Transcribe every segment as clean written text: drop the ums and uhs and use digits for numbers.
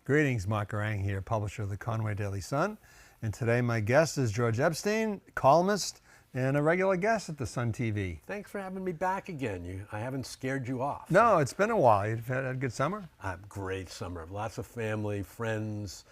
Greetings, Mark Garang here, publisher of the Conway Daily Sun. And today my guest is George Epstein, columnist and a regular guest at the Sun TV. Thanks for having me back again. I haven't scared you off. No, it's been a while. You've had a good summer? Great summer. Lots of family, friends.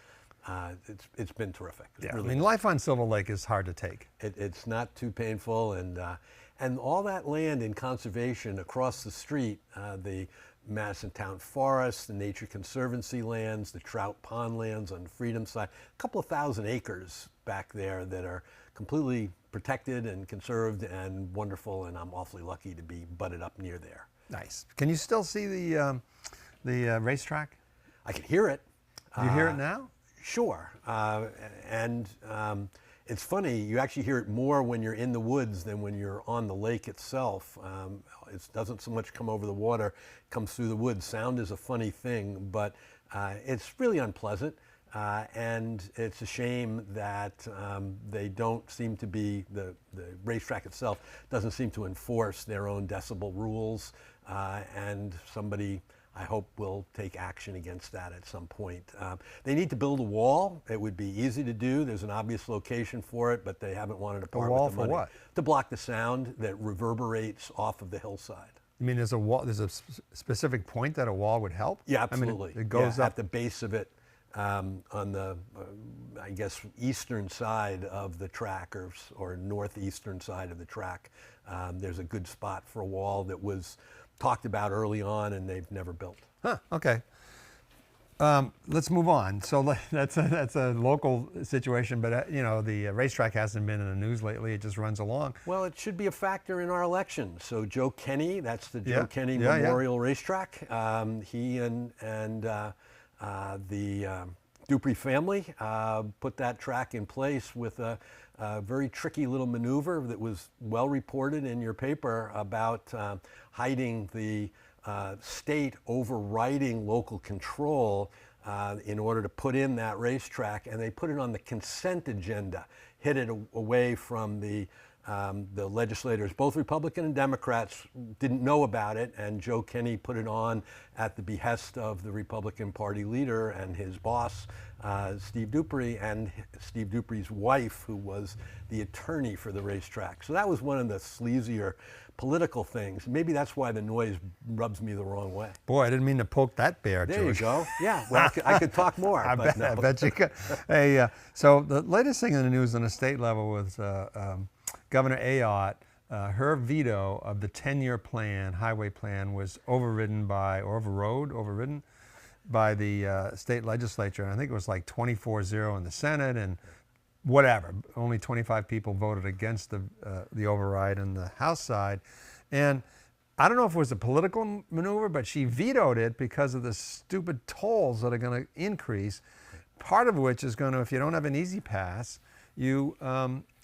It's been terrific. Yeah, really I mean, life on Silver Lake is hard to take. it's not too painful, and all that land in conservation across the street, the Madison Town Forest, the Nature Conservancy lands, the Trout Pond lands on the Freedom side, a couple of thousand acres back there that are completely protected and conserved and wonderful, and I'm awfully lucky to be butted up near there. Nice. Can you still see the racetrack? I can hear it. Do you hear it now? Sure. It's funny, you actually hear it more when you're in the woods than when you're on the lake itself. It doesn't so much come over the water, it comes through the woods. Sound is a funny thing, but it's really unpleasant. And it's a shame that they don't seem to be, the racetrack itself doesn't seem to enforce their own decibel rules, and somebody, I hope, will take action against that at some point. They need to build a wall. It would be easy to do. There's an obvious location for it, but they haven't wanted to part with the money. A wall for what? To block the sound that reverberates off of the hillside. You mean there's a wall? There's a specific point that a wall would help? Yeah, absolutely. I mean, it goes up at the base of it, on the, I guess, eastern side of the track, or northeastern side of the track. There's a good spot for a wall that was talked about early on, and they've never built. Huh, okay. Let's move on. So that's a local situation, but the racetrack hasn't been in the news lately. It just runs along. Well, it should be a factor in our election. So Joe Kenny, that's the Joe Kenny Memorial Racetrack. He and the Dupree family put that track in place with a very tricky little maneuver that was well reported in your paper about hiding the state overriding local control in order to put in that racetrack, and they put it on the consent agenda, hid it away from the legislators. Both Republican and Democrats didn't know about it, and Joe Kenny put it on at the behest of the Republican Party leader and his boss, Steve Dupree, and Steve Dupree's wife, who was the attorney for the racetrack. So that was one of the sleazier political things. Maybe that's why the noise rubs me the wrong way. Boy, I didn't mean to poke that bear, There George. You go. Yeah, well, I could talk more. I bet you could. Hey, so the latest thing in the news on a state level was Governor Ayotte, her veto of the 10-year plan, highway plan, was overridden by the state legislature. And I think it was like 24-0 in the Senate, and whatever. Only 25 people voted against the override on the House side. And I don't know if it was a political maneuver, but she vetoed it because of the stupid tolls that are going to increase, part of which is going to, if you don't have an easy pass,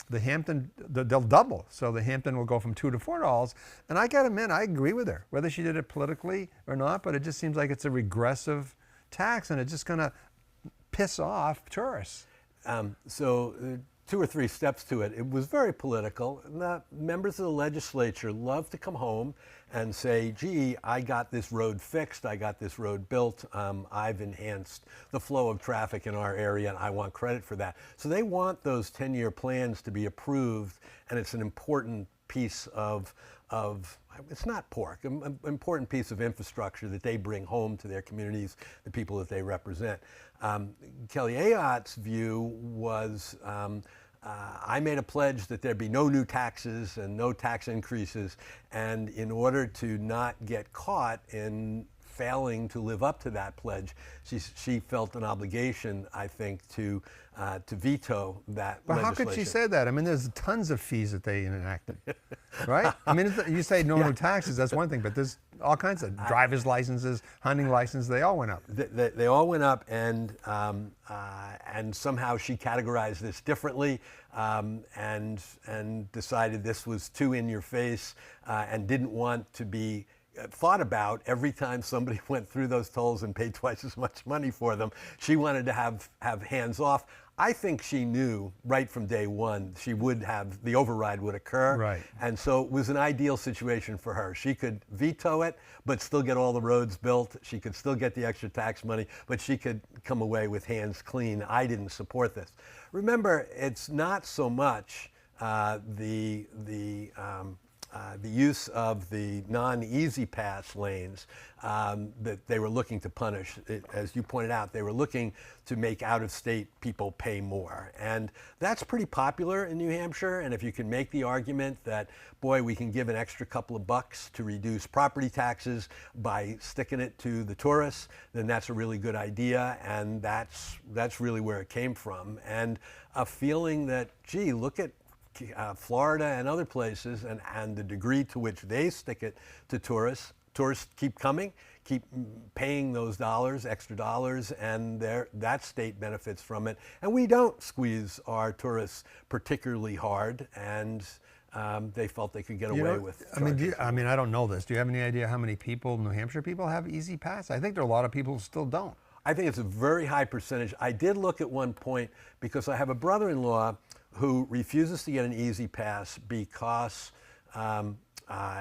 the Hampton, they'll double. So the Hampton will go from $2 to $4. And I gotta admit, I agree with her, whether she did it politically or not, but it just seems like it's a regressive tax, and it's just gonna piss off tourists. Two or three steps to it. It was very political. The members of the legislature love to come home and say, gee, I got this road fixed, I got this road built, I've enhanced the flow of traffic in our area, and I want credit for that. So they want those 10-year plans to be approved, and it's an important piece of it's not pork, an important piece of infrastructure that they bring home to their communities, the people that they represent. Kelly Ayotte's view was, I made a pledge that there'd be no new taxes and no tax increases, and in order to not get caught in failing to live up to that pledge, she felt an obligation, I think, to veto that But legislation. how could she say that? I mean, there's tons of fees that they enacted, right? I mean, you say no new taxes, that's one thing, but there's all kinds of driver's licenses, hunting licenses, they all went up. They all went up, and somehow she categorized this differently, and decided this was too in your face, and didn't want to be thought about every time somebody went through those tolls and paid twice as much money for them. She wanted to have hands off. I think she knew right from day one she would have, the override would occur. Right. And so it was an ideal situation for her. She could veto it, but still get all the roads built. She could still get the extra tax money, but she could come away with hands clean. I didn't support this. Remember, it's not so much the use of the non-easy pass lanes that they were looking to punish. As you pointed out, they were looking to make out-of-state people pay more. And that's pretty popular in New Hampshire. And if you can make the argument that, boy, we can give an extra couple of bucks to reduce property taxes by sticking it to the tourists, then that's a really good idea. And that's really where it came from. And a feeling that, gee, look at Florida and other places, and the degree to which they stick it to tourists. Tourists keep coming, keep paying those dollars, extra dollars, and that state benefits from it. And we don't squeeze our tourists particularly hard, and they felt they could get away with charges. I mean, I don't know this. Do you have any idea how many people, New Hampshire people, have Easy Pass? I think there are a lot of people who still don't. I think it's a very high percentage. I did look at one point because I have a brother-in-law who refuses to get an Easy Pass because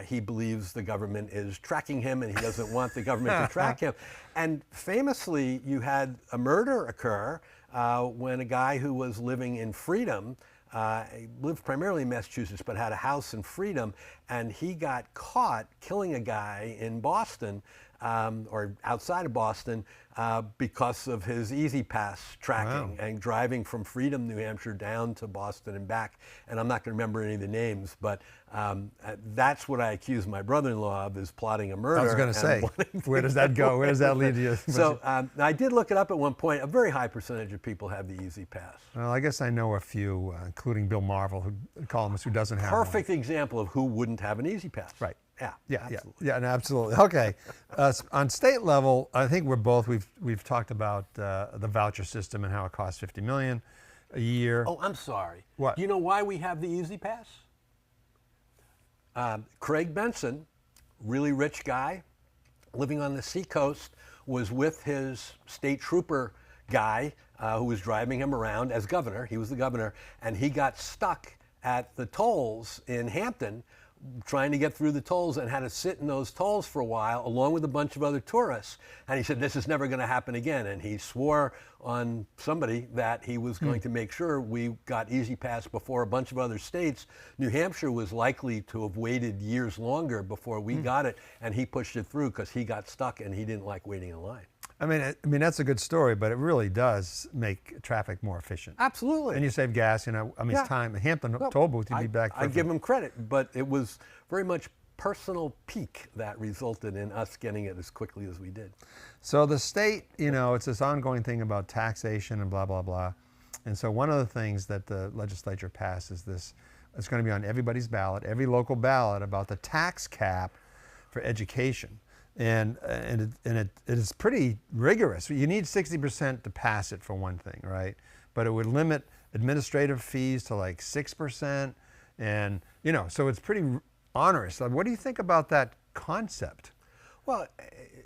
he believes the government is tracking him and he doesn't want the government to track him. And famously, you had a murder occur when a guy who was living in Freedom, he lived primarily in Massachusetts, but had a house in Freedom, and he got caught killing a guy in Boston, or outside of Boston, because of his Easy Pass tracking. Wow. And driving from Freedom, New Hampshire down to Boston and back. And I'm not going to remember any of the names, but that's what I accuse my brother-in-law of, is plotting a murder. I was going to say, where does that go? Where does that lead you? So I did look it up at one point. A very high percentage of people have the Easy Pass. Well, I guess I know a few, including Bill Marvel, a columnist who doesn't have one. Perfect example of who wouldn't have an Easy Pass. Right. Yeah, absolutely. No, absolutely. Okay. On state level, I think we've talked about the voucher system and how it costs $50 million a year. Oh, I'm sorry. What? Do you know why we have the Easy Pass? Craig Benson, really rich guy, living on the seacoast, was with his state trooper guy who was driving him around as governor. He was the governor, and he got stuck at the tolls in Hampton trying to get through the tolls, and had to sit in those tolls for a while along with a bunch of other tourists. And he said, this is never going to happen again. And he swore on somebody that he was going to make sure we got Easy Pass before a bunch of other states. New Hampshire was likely to have waited years longer before we got it, and he pushed it through because he got stuck and he didn't like waiting in line. I mean that's a good story, but it really does make traffic more efficient. Absolutely. And you save gas, it's time. Hampton toll booth, you'd be back. I give him credit, but it was very much personal pique that resulted in us getting it as quickly as we did. So the state, it's this ongoing thing about taxation and blah, blah, blah. And so one of the things that the legislature passed is this, it's going to be on everybody's ballot, every local ballot, about the tax cap for education. And it is pretty rigorous. You need 60% to pass it, for one thing, right? But it would limit administrative fees to like 6%. And, so it's pretty onerous. What do you think about that concept? Well,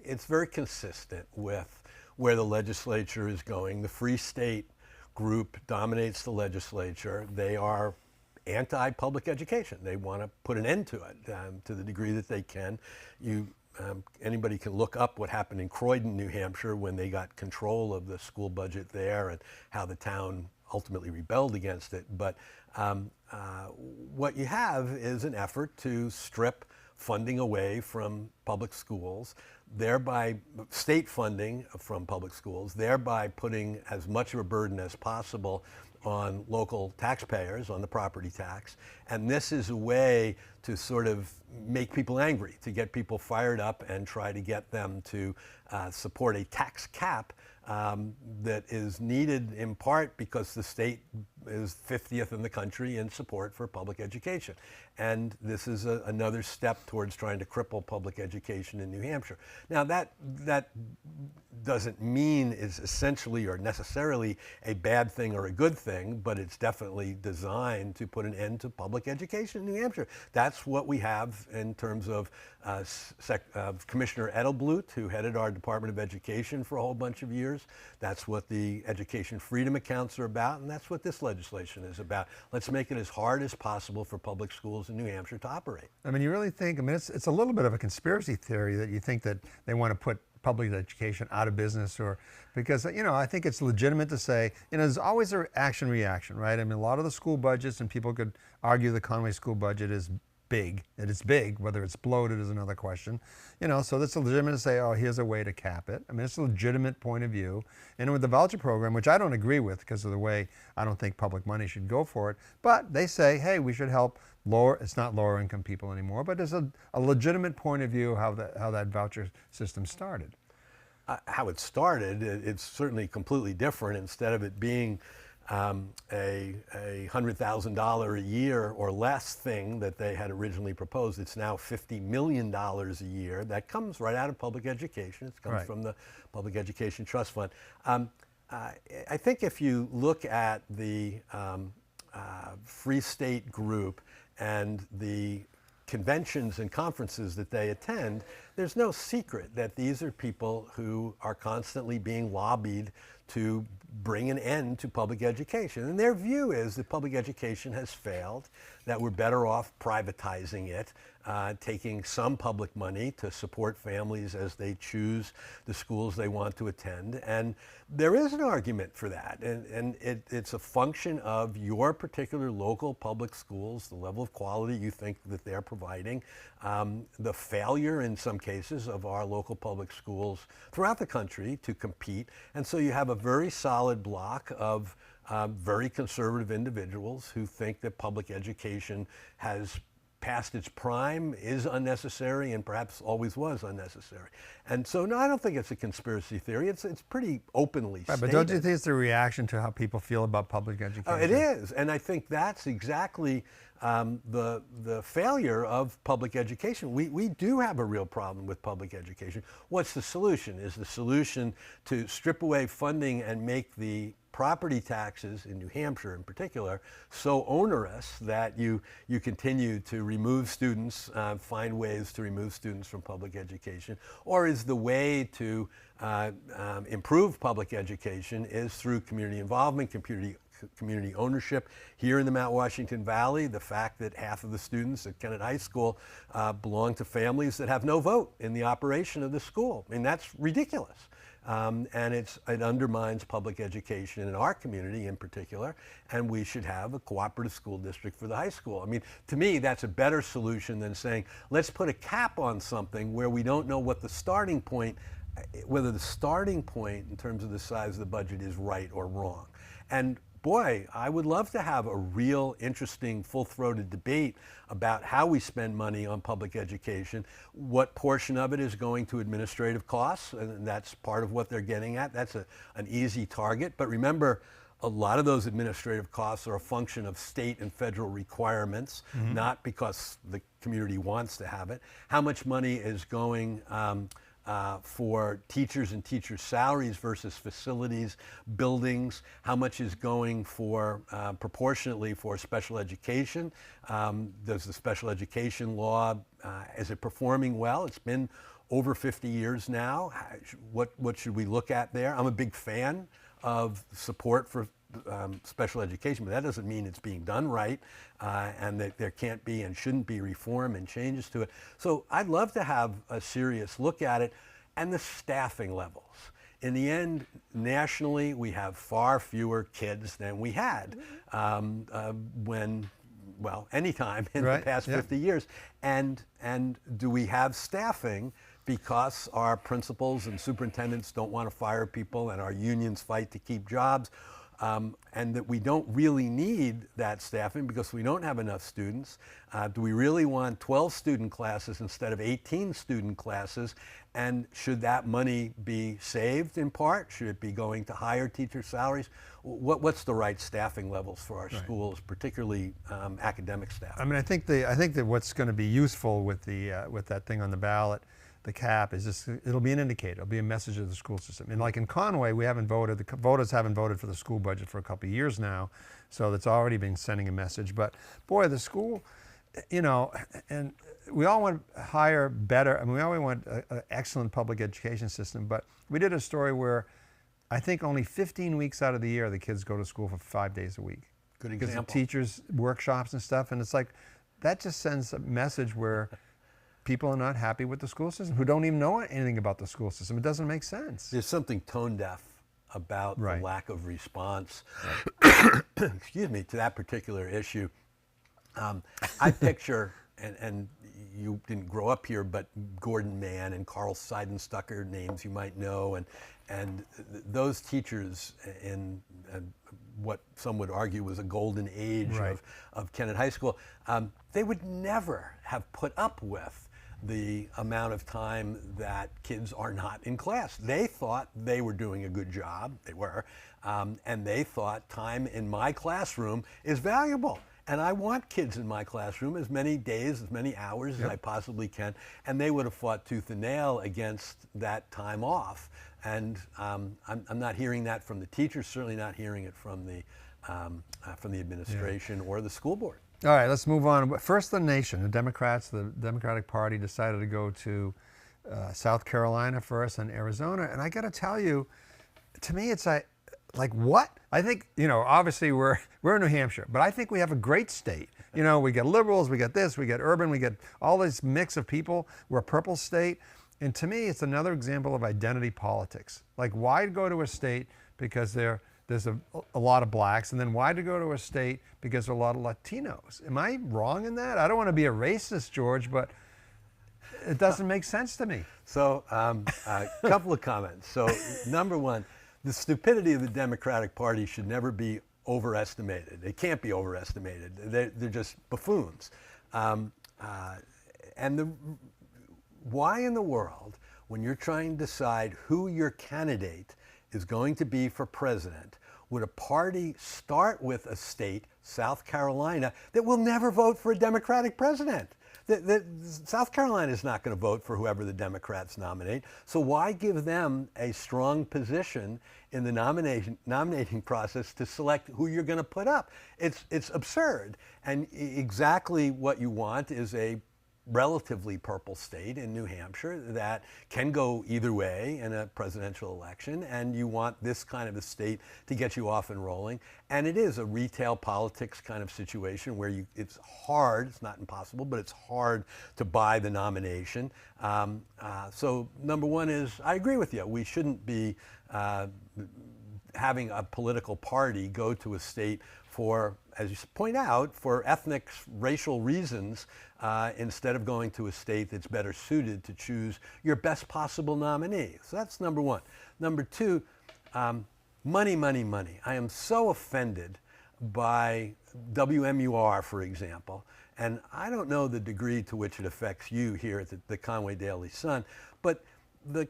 it's very consistent with where the legislature is going. The Free State group dominates the legislature. They are anti-public education. They want to put an end to it to the degree that they can. Anybody can look up what happened in Croydon, New Hampshire, when they got control of the school budget there and how the town ultimately rebelled against it. But what you have is an effort to strip funding away from public schools, thereby state funding from public schools, thereby putting as much of a burden as possible on local taxpayers, on the property tax. And this is a way to sort of make people angry, to get people fired up and try to get them to support a tax cap that is needed in part because the state is 50th in the country in support for public education. And this is another step towards trying to cripple public education in New Hampshire. Now that doesn't mean it's essentially or necessarily a bad thing or a good thing, but it's definitely designed to put an end to public education in New Hampshire. That's what we have in terms of Commissioner Edelblut, who headed our Department of Education for a whole bunch of years. That's what the education freedom accounts are about, and that's what this legislation is about. Let's make it as hard as possible for public schools in New Hampshire to operate. I mean, you really think, I mean, it's a little bit of a conspiracy theory that you think that they want to put public education out of business, or because, you know, I think it's legitimate to say, you know, there's always an action reaction, right? I mean, a lot of the school budgets, and people could argue the Conway school budget is big, and it's big, whether it's bloated is another question, you know, so that's legitimate to say, oh, here's a way to cap it. I mean, it's a legitimate point of view. And with the voucher program, which I don't agree with because of the way I don't think public money should go for it, but they say, hey, we should help it's not lower income people anymore, but there's a legitimate point of view how that voucher system started. How it started, it's certainly completely different. Instead of it being a $100,000 a year or less thing that they had originally proposed, it's now $50 million a year. That comes right out of public education. It comes from the Public Education Trust Fund. I think if you look at the Free State Group and the conventions and conferences that they attend, there's no secret that these are people who are constantly being lobbied to bring an end to public education. And their view is that public education has failed, that we're better off privatizing it, taking some public money to support families as they choose the schools they want to attend. And there is an argument for that. And it's a function of your particular local public schools, the level of quality you think that they're providing, the failure in some cases of our local public schools throughout the country to compete. And so you have a very solid block of very conservative individuals who think that public education has past its prime, is unnecessary, and perhaps always was unnecessary. And so, no, I don't think it's a conspiracy theory. It's pretty openly stated. But don't you think it's a reaction to how people feel about public education? It is, and I think that's exactly the failure of public education. We do have a real problem with public education. What's the solution? Is the solution to strip away funding and make the property taxes in New Hampshire in particular so onerous that you continue to remove students, find ways to remove students from public education? Or is the way to improve public education is through community involvement, community ownership? Here in the Mount Washington Valley, the fact that half of the students at Kennett High School belong to families that have no vote in the operation of the school. I mean, that's ridiculous. And it undermines public education in our community in particular, and we should have a cooperative school district for the high school. I mean, to me, that's a better solution than saying, let's put a cap on something where we don't know what the starting point, whether the starting point in terms of the size of the budget is right or wrong. And boy, I would love to have a real interesting, full-throated debate about how we spend money on public education, what portion of it is going to administrative costs, and that's part of what they're getting at. That's an easy target. But remember, a lot of those administrative costs are a function of state and federal requirements, not because the community wants to have it. How much money is going for teachers and teachers' salaries versus facilities, buildings? How much is going for proportionately for special education? Does the special education law, is it performing well? It's been over 50 years now. What should we look at there? I'm a big fan of support for special education, but that doesn't mean it's being done right, and that there can't be and shouldn't be reform and changes to it. So I'd love to have a serious look at it, and the staffing levels. In the end, nationally, we have far fewer kids than we had anytime in the past 50 years. And do we have staffing because our principals and superintendents don't want to fire people and our unions fight to keep jobs? and that we don't really need that staffing because we don't have enough students. Do we really want 12 student classes instead of 18 student classes? And should that money be saved in part? Should it be going to higher teacher salaries? What's the right staffing levels for our schools, particularly academic staff? I mean, I think that what's going to be useful with that thing on the ballot, the cap, is just it'll be an indicator. It'll be a message of the school system. And like in Conway, we haven't voted. The voters haven't voted for the school budget for a couple of years now, so that's already been sending a message. But boy, the school, and we all want higher, better. I mean, we all want an excellent public education system. But we did a story where I think only 15 weeks out of the year the kids go to school for 5 days a week. Good example. Because of teachers' workshops and stuff, and it's like that just sends a message where people are not happy with the school system, who don't even know anything about the school system. It doesn't make sense. There's something tone deaf about the lack of response, excuse me, to that particular issue. I picture, and you didn't grow up here, but Gordon Mann and Carl Seidenstucker, names you might know, and those teachers in what some would argue was a golden age of Kennett High School, they would never have put up with the amount of time that kids are not in class. They thought they were doing a good job, they were, and they thought time in my classroom is valuable. And I want kids in my classroom as many days, as many hours as I possibly can. And they would have fought tooth and nail against that time off. And I'm not hearing that from the teachers, certainly not hearing it from the administration or the school board. All right, let's move on. First, the nation, the Democrats, the Democratic Party decided to go to South Carolina first and Arizona. And I got to tell you, to me, it's like what? I think, obviously we're in New Hampshire, but I think we have a great state. We get liberals, we get this, we get urban, we get all this mix of people. We're a purple state. And to me, it's another example of identity politics. Like, why go to a state because there's a lot of blacks, and then why to go to a state because there are a lot of Latinos? Am I wrong in that? I don't want to be a racist, George, but it doesn't make sense to me. So a couple of comments. So number one, the stupidity of the Democratic Party should never be overestimated. It can't be overestimated. They're just buffoons. Why in the world, when you're trying to decide who your candidate is going to be for president, would a party start with a state, South Carolina, that will never vote for a Democratic president? South Carolina is not going to vote for whoever the Democrats nominate. So why give them a strong position in the nominating process to select who you're going to put up? It's absurd. And exactly what you want is a relatively purple state in New Hampshire that can go either way in a presidential election, and you want this kind of a state to get you off and rolling. And it is a retail politics kind of situation where it's hard, it's not impossible, but it's hard to buy the nomination. So number one is, I agree with you, we shouldn't be having a political party go to a state for, as you point out, for ethnic, racial reasons, instead of going to a state that's better suited to choose your best possible nominee. So that's number one. Number two, money, money, money. I am so offended by WMUR, for example, and I don't know the degree to which it affects you here at the Conway Daily Sun, but the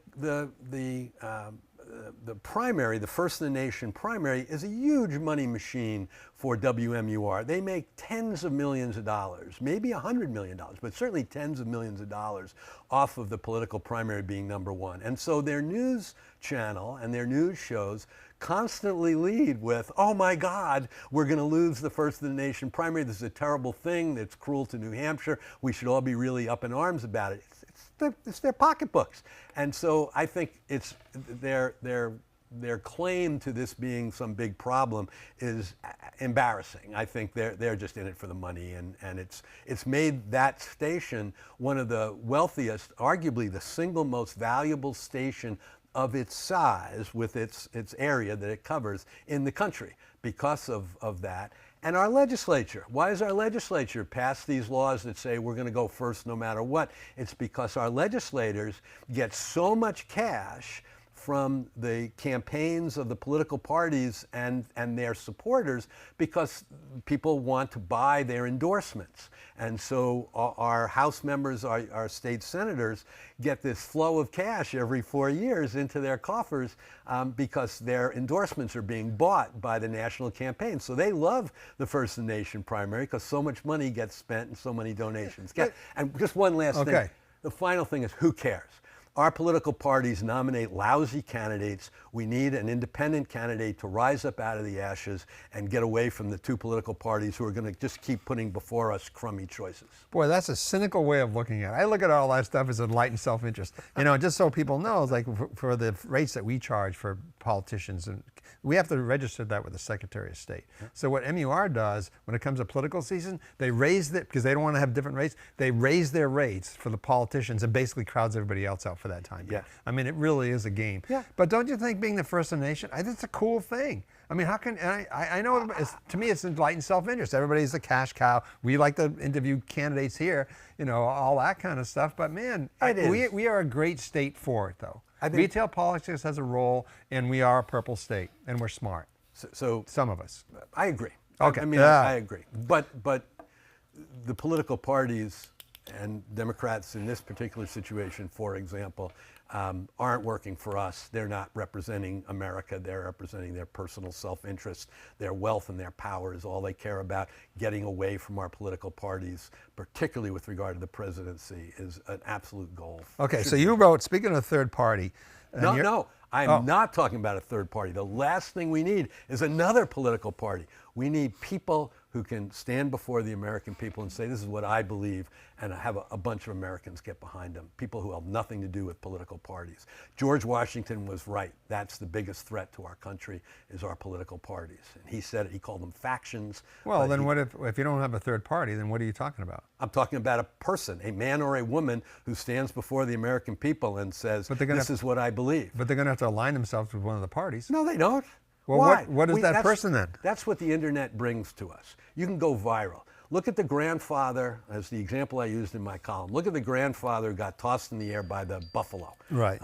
primary, the First in the Nation primary, is a huge money machine for WMUR. They make tens of millions of dollars, maybe $100 million, but certainly tens of millions of dollars off of the political primary being number one. And so their news channel and their news shows constantly lead with, oh my God, we're going to lose the First in the Nation primary. This is a terrible thing. That's cruel to New Hampshire. We should all be really up in arms about it. It's their pocketbooks. And so I think it's their claim to this being some big problem is embarrassing. I think they're just in it for the money, and it's made that station one of the wealthiest, arguably the single most valuable station of its size with its area that it covers in the country because of that. And our legislature, why does our legislature pass these laws that say we're going to go first no matter what? It's because our legislators get so much cash from the campaigns of the political parties and their supporters because people want to buy their endorsements. And so our House members, our state senators, get this flow of cash every 4 years into their coffers because their endorsements are being bought by the national campaign. So they love the First in the Nation primary because so much money gets spent and so many donations get. And just one last thing. The final thing is, who cares? Our political parties nominate lousy candidates. We need an independent candidate to rise up out of the ashes and get away from the two political parties who are going to just keep putting before us crummy choices. Boy, that's a cynical way of looking at it. I look at all that stuff as enlightened self-interest. You know, just so people know, it's like for the rates that we charge for politicians, and we have to register that with the Secretary of State. So what MUR does when it comes to political season, they raise it because they don't want to have different rates. They raise their rates for the politicians and basically crowds everybody else out for that time. Yeah. I mean, it really is a game. Yeah. But don't you think being the first in the nation, I think it's a cool thing. I mean, how can, and I know to me it's enlightened self-interest. Everybody's a cash cow. We like to interview candidates here, you know, all that kind of stuff. But man, we are a great state for it, though. Retail politics has a role, and we are a purple state, and we're smart. So some of us. I agree. Okay. I mean, I agree. But the political parties and Democrats in this particular situation, for example, aren't working for us. They're not representing America. They're representing their personal self-interest. Their wealth and their power is all they care about. Getting away from our political parties, particularly with regard to the presidency, is an absolute goal. Okay, so you wrote, speaking of third party. No, I'm not talking about a third party. The last thing we need is another political party. We need people who can stand before the American people and say, this is what I believe, and have a bunch of Americans get behind them, people who have nothing to do with political parties. George Washington was right. That's the biggest threat to our country, is our political parties. And he said it, he called them factions. Well, then what if you don't have a third party, then what are you talking about? I'm talking about a person, a man or a woman who stands before the American people and says, this is what I believe. But they're going to have to align themselves with one of the parties. No, they don't. Well, why? What is that person then? That's what the internet brings to us. You can go viral. Look at the grandfather, as the example I used in my column. Look at the grandfather who got tossed in the air by the buffalo. Right.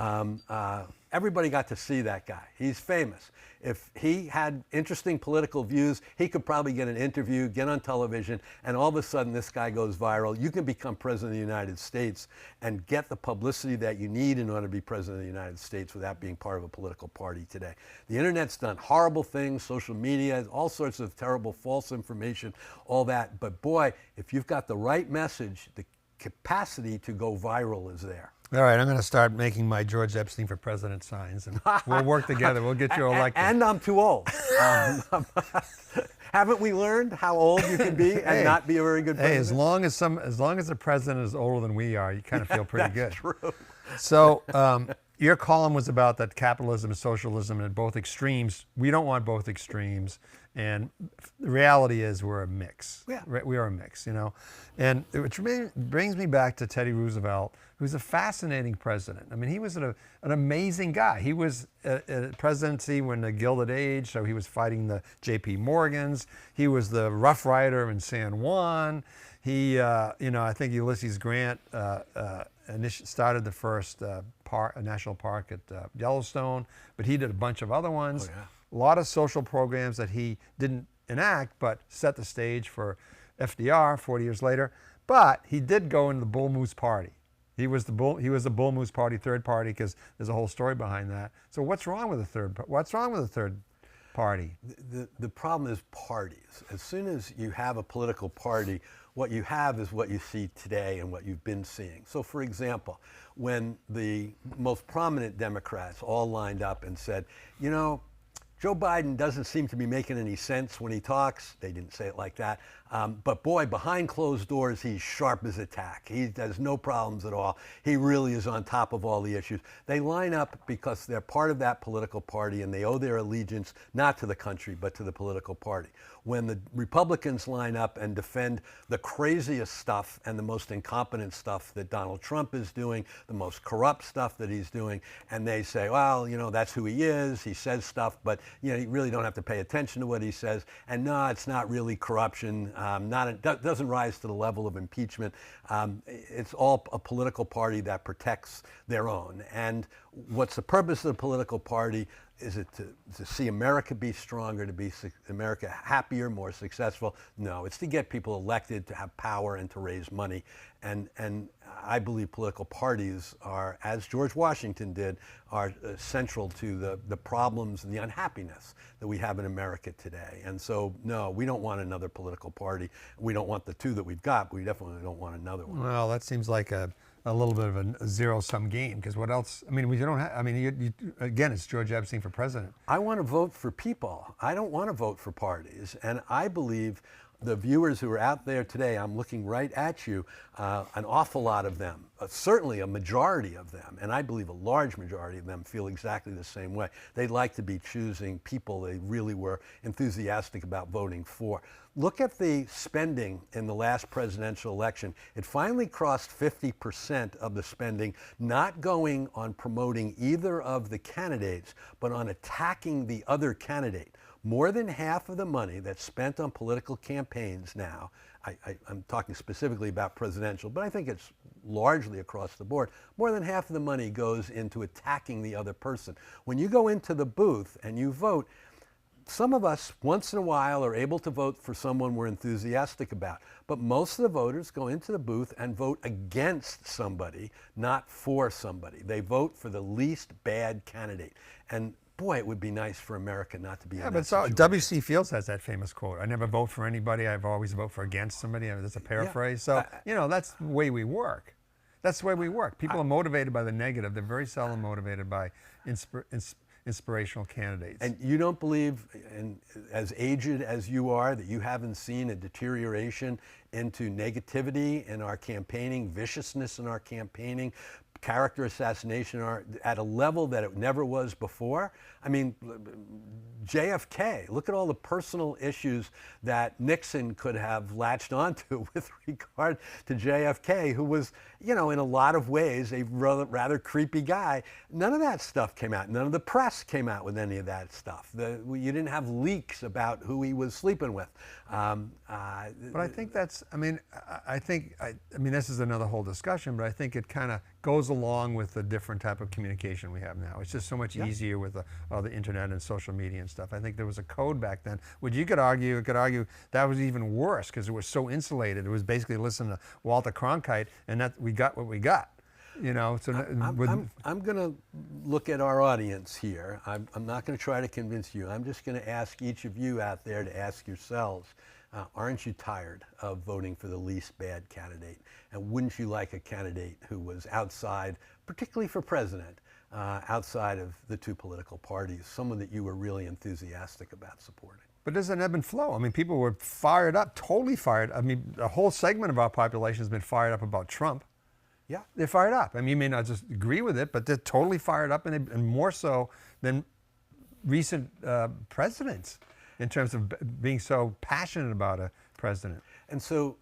Everybody got to see that guy. He's famous. If he had interesting political views, he could probably get an interview, get on television, and all of a sudden this guy goes viral. You can become president of the United States and get the publicity that you need in order to be president of the United States without being part of a political party today. The internet's done horrible things, social media, all sorts of terrible false information, all that. But boy, if you've got the right message, the capacity to go viral is there. All right, I'm going to start making my George Epstein for president signs, and we'll work together. We'll get you elected. And I'm too old. Haven't we learned how old you can be and not be a very good president? Hey, as long as the president is older than we are, you kind of feel pretty good. That's true. So your column was about that capitalism and socialism at both extremes. We don't want both extremes. And the reality is we're a mix. Yeah. We are a mix, you know. And which brings me back to Teddy Roosevelt, who's a fascinating president. I mean, he was an amazing guy. He was a presidency when the Gilded Age, so he was fighting the J.P. Morgans. He was the Rough Rider in San Juan. He, I think Ulysses Grant started the first national park at Yellowstone, but he did a bunch of other ones. Oh, yeah. A lot of social programs that he didn't enact, but set the stage for FDR 40 years later. But he did go into the Bull Moose Party. He was the Bull Moose Party, third party, because there's a whole story behind that. So what's wrong with the third party? The problem is parties. As soon as you have a political party, what you have is what you see today and what you've been seeing. So for example, when the most prominent Democrats all lined up and said, you know, Joe Biden doesn't seem to be making any sense when he talks. They didn't say it like that. But boy, behind closed doors, he's sharp as a tack. He has no problems at all. He really is on top of all the issues. They line up because they're part of that political party and they owe their allegiance not to the country, but to the political party. When the Republicans line up and defend the craziest stuff and the most incompetent stuff that Donald Trump is doing, the most corrupt stuff that he's doing, and they say, well, you know, that's who he is. He says stuff, but you really don't have to pay attention to what he says. And no, it's not really corruption. Doesn't rise to the level of impeachment. It's all a political party that protects their own. And what's the purpose of the political party? Is it to see America be stronger, to be America happier, more successful? No, it's to get people elected, to have power, and to raise money. And I believe political parties are, as George Washington did, are central to the problems and the unhappiness that we have in America today. And so, no, we don't want another political party. We don't want the two that we've got, but we definitely don't want another one. Well, that seems like a little bit of a zero-sum game, because what else? I mean, we don't have. I mean, again, it's George Epstein for president. I want to vote for people. I don't want to vote for parties, and I believe the viewers who are out there today, I'm looking right at you, an awful lot of them, certainly a majority of them, and I believe a large majority of them feel exactly the same way. They'd like to be choosing people they really were enthusiastic about voting for. Look at the spending in the last presidential election. It finally crossed 50% of the spending, not going on promoting either of the candidates, but on attacking the other candidate. More than half of the money that's spent on political campaigns now, I'm talking specifically about presidential, but I think it's largely across the board, more than half of the money goes into attacking the other person. When you go into the booth and you vote, some of us, once in a while, are able to vote for someone we're enthusiastic about. But most of the voters go into the booth and vote against somebody, not for somebody. They vote for the least bad candidate. And boy, it would be nice for America not to be in that situation. W.C. Fields has that famous quote, "I never vote for anybody, I've always vote for against somebody." I mean, that's a paraphrase. So, that's the way we work. That's the way we work. People are motivated by the negative. They're very seldom motivated by inspirational candidates. And you don't believe, as aged as you are, that you haven't seen a deterioration into negativity in our campaigning, viciousness in our campaigning, character assassination at a level that it never was before? I mean, JFK, look at all the personal issues that Nixon could have latched onto with regard to JFK, who was, in a lot of ways, a rather creepy guy. None of that stuff came out. None of the press came out with any of that stuff. You didn't have leaks about who he was sleeping with. But I think that's, I mean, this is another whole discussion, but I think it kind of goes along with the different type of communication we have now. It's just so much easier with the internet and social media and stuff. I think there was a code back then, which you could argue that was even worse because it was so insulated. It was basically listening to Walter Cronkite, and that we got what we got. So I'm going to look at our audience here. I'm not going to try to convince you. I'm just going to ask each of you out there to ask yourselves, aren't you tired of voting for the least bad candidate? And wouldn't you like a candidate who was outside, particularly for president, outside of the two political parties, someone that you were really enthusiastic about supporting? But there's an ebb and flow. I mean, people were fired up, totally fired. I mean, a whole segment of our population has been fired up about Trump. Yeah. They're fired up. I mean, you may not just agree with it, but they're totally fired up, and more so than recent presidents in terms of being so passionate about a president. And so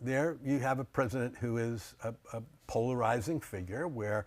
there you have a president who is a polarizing figure where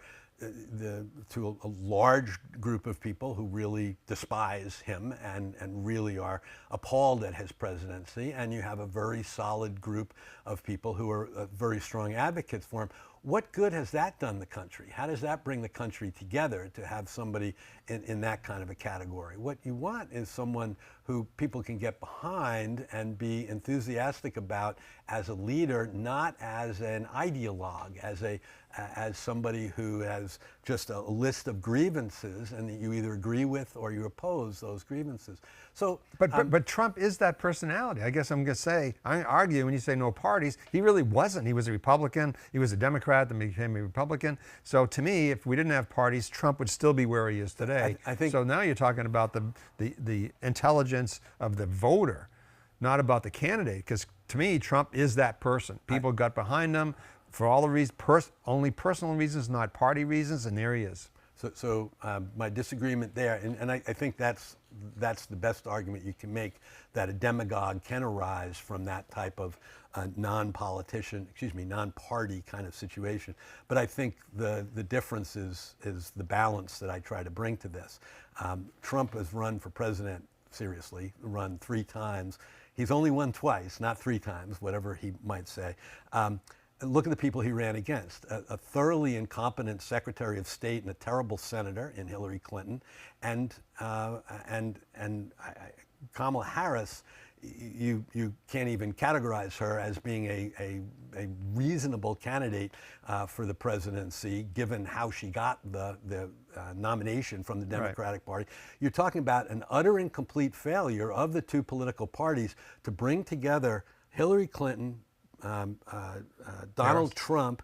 to a large group of people who really despise him and really are appalled at his presidency, and you have a very solid group of people who are very strong advocates for him. What good has that done the country? How does that bring the country together to have somebody in that kind of a category? What you want is someone who people can get behind and be enthusiastic about as a leader, not as an ideologue, as somebody who has just a list of grievances and that you either agree with or you oppose those grievances. So, but Trump is that personality. I guess I'm going to say, I argue when you say no parties, he really wasn't. He was a Republican. He was a Democrat, then became a Republican. So to me, if we didn't have parties, Trump would still be where he is today. I think so. Now you're talking about the intelligence of the voter, not about the candidate. Because to me, Trump is that person. People got behind him for all the reasons, only personal reasons, not party reasons, and there he is. So my disagreement there, and I think that's that's the best argument you can make, that a demagogue can arise from that type of non-party kind of situation. But I think the difference is the balance that I try to bring to this. Trump has run for president, seriously, run 3 times. He's only won twice, not 3 times, whatever he might say. Look at the people he ran against. A thoroughly incompetent Secretary of State and a terrible senator in Hillary Clinton, and Kamala Harris. You can't even categorize her as being a reasonable candidate for the presidency, given how she got the nomination from the Democratic Party. You're talking about an utter and complete failure of the 2 political parties to bring together Hillary Clinton, Donald Trump,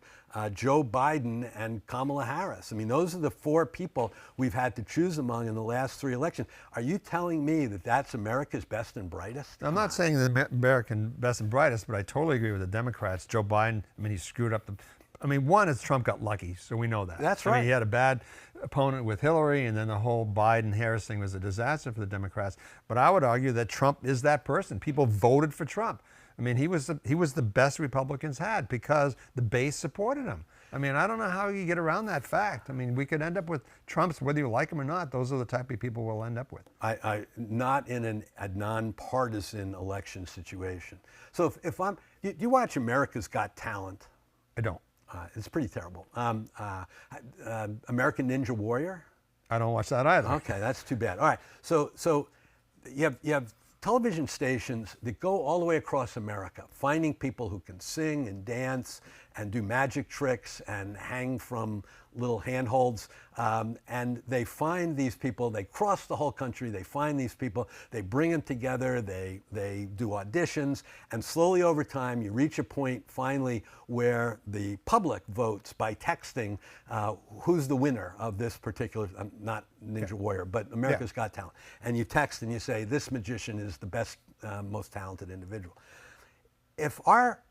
Joe Biden, and Kamala Harris. I mean, those are the 4 people we've had to choose among in the last 3 elections. Are you telling me that that's America's best and brightest? I'm not saying the American best and brightest, but I totally agree with the Democrats. Joe Biden, I mean, he screwed up one is Trump got lucky, so we know that. That's right. I mean, he had a bad opponent with Hillary, and then the whole Biden-Harris thing was a disaster for the Democrats. But I would argue that Trump is that person. People voted for Trump. I mean, he was the best Republicans had because the base supported him. I mean, I don't know how you get around that fact. I mean, we could end up with Trumps, whether you like him or not. Those are the type of people we'll end up with. Not in a nonpartisan election situation. So if I'm, do you watch America's Got Talent? I don't. It's pretty terrible. American Ninja Warrior? I don't watch that either. Okay, that's too bad. All right, so you have television stations that go all the way across America, finding people who can sing and dance and do magic tricks and hang from little handholds. And they find these people, they cross the whole country, they find these people, they bring them together, they do auditions, and slowly over time you reach a point finally where the public votes by texting who's the winner of this particular, not Ninja Warrior, but America's Got Talent. And you text and you say, this magician is the best, most talented individual. If our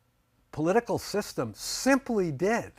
political system simply did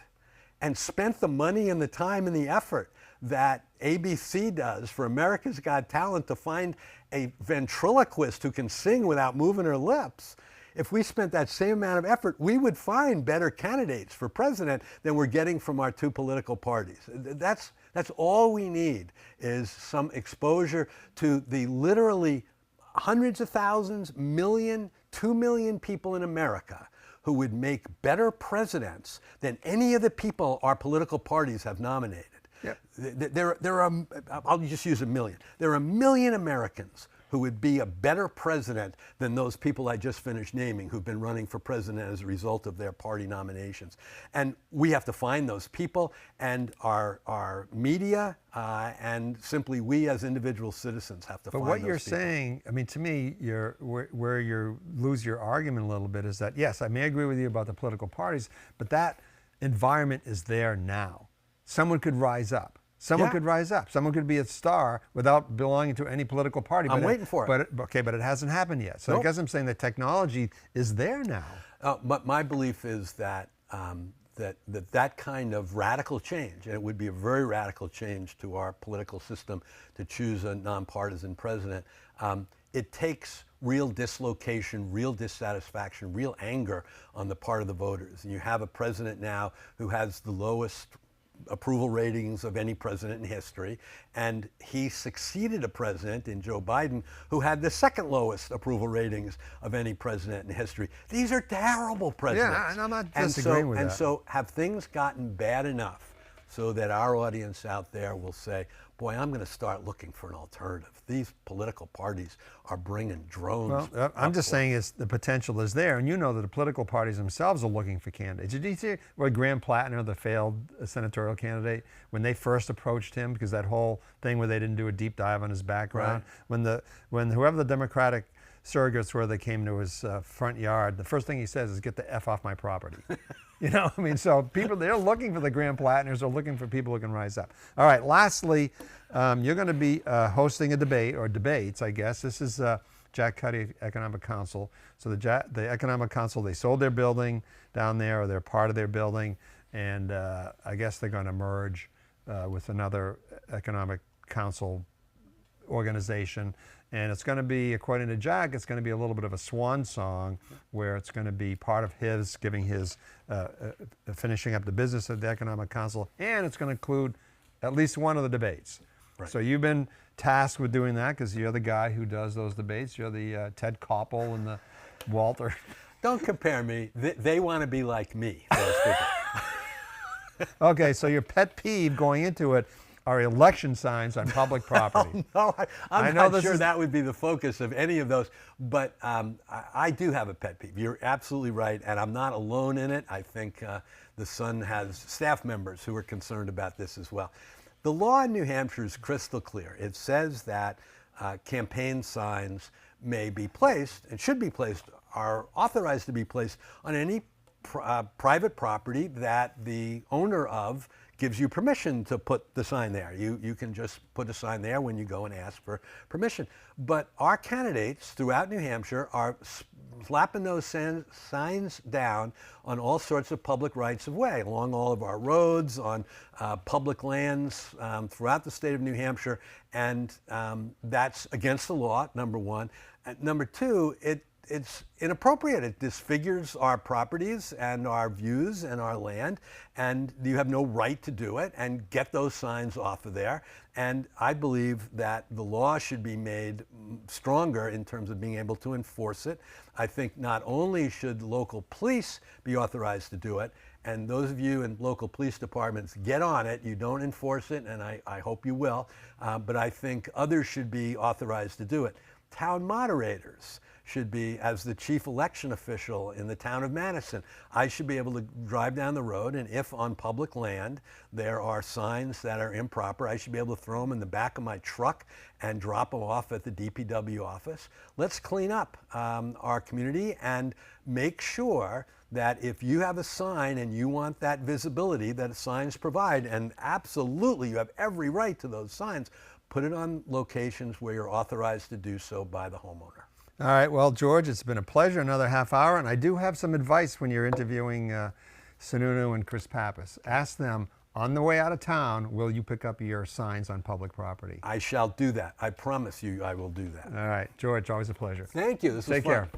and spent the money and the time and the effort that ABC does for America's Got Talent to find a ventriloquist who can sing without moving her lips, if we spent that same amount of effort, we would find better candidates for president than we're getting from our 2 political parties. That's all we need, is some exposure to the literally hundreds of thousands, 2 million people in America who would make better presidents than any of the people our political parties have nominated. Yep. There are, I'll just use 1 million. There are 1 million Americans who would be a better president than those people I just finished naming who've been running for president as a result of their party nominations. And we have to find those people, and our media and simply we as individual citizens have to find those people. But what you're saying, I mean, to me, where you lose your argument a little bit is that, yes, I may agree with you about the political parties, but that environment is there now. Someone could rise up. Someone could rise up. Someone could be a star without belonging to any political party. I'm waiting for it. But it hasn't happened yet. So I guess I'm saying that technology is there now. But my belief is that that kind of radical change, and it would be a very radical change to our political system to choose a nonpartisan president, it takes real dislocation, real dissatisfaction, real anger on the part of the voters. And you have a president now who has the lowest approval ratings of any president in history, and he succeeded a president in Joe Biden who had the 2nd lowest approval ratings of any president in history. These are terrible presidents. Yeah, and I'm not disagreeing with that. And so have things gotten bad enough so that our audience out there will say, boy, I'm going to start looking for an alternative. These political parties are bringing drones. Well, I'm just saying the potential is there, and you know that the political parties themselves are looking for candidates. Did you see where Graham Plattner, the failed senatorial candidate, when they first approached him, because that whole thing where they didn't do a deep dive on his background, when whoever the Democratic surrogates were that came to his front yard, the first thing he says is, "Get the F off my property." You know, I mean, so people, they're looking for the Graham Plattners, they're looking for people who can rise up. All right, lastly, you're going to be hosting a debate, or debates, I guess. This is Jack Cuddy Economic Council. So the Economic Council, they sold their building down there, or they're part of their building, and I guess they're going to merge with another Economic Council organization. And it's going to be, according to Jack, it's going to be a little bit of a swan song where it's going to be part of his giving his, finishing up the business of the Economic Council, and it's going to include at least one of the debates. Right. So you've been tasked with doing that because you're the guy who does those debates. You're the Ted Koppel and the Walter. Don't compare me. They want to be like me, those people. Okay, so your pet peeve going into it are election signs on public property. No, I'm know not sure that would be the focus of any of those, but I do have a pet peeve. You're absolutely right, and I'm not alone in it. I think the Sun has staff members who are concerned about this as well. The law in New Hampshire is crystal clear. It says that campaign signs may be placed, and should be placed, are authorized to be placed on any private property that the owner of gives you permission to put the sign there. You can just put a sign there when you go and ask for permission. But our candidates throughout New Hampshire are slapping those signs down on all sorts of public rights of way, along all of our roads, on public lands throughout the state of New Hampshire. And that's against the law, number one. And number two, it's inappropriate. It disfigures our properties and our views and our land, and you have no right to do it, and get those signs off of there. And I believe that the law should be made stronger in terms of being able to enforce it. I think not only should local police be authorized to do it, and those of you in local police departments, get on it. You don't enforce it, and I hope you will, but I think others should be authorized to do it. Town moderators should be, as the chief election official in the town of Madison, I should be able to drive down the road, and if on public land there are signs that are improper, I should be able to throw them in the back of my truck and drop them off at the DPW office. Let's clean up our community and make sure that if you have a sign and you want that visibility that signs provide, and absolutely you have every right to those signs, put it on locations where you're authorized to do so by the homeowner. All right, well, George, it's been a pleasure, another half hour, and I do have some advice when you're interviewing Sununu and Chris Pappas. Ask them, on the way out of town, will you pick up your signs on public property? I shall do that. I promise you I will do that. All right, George, always a pleasure. Thank you. This was fun. Take care.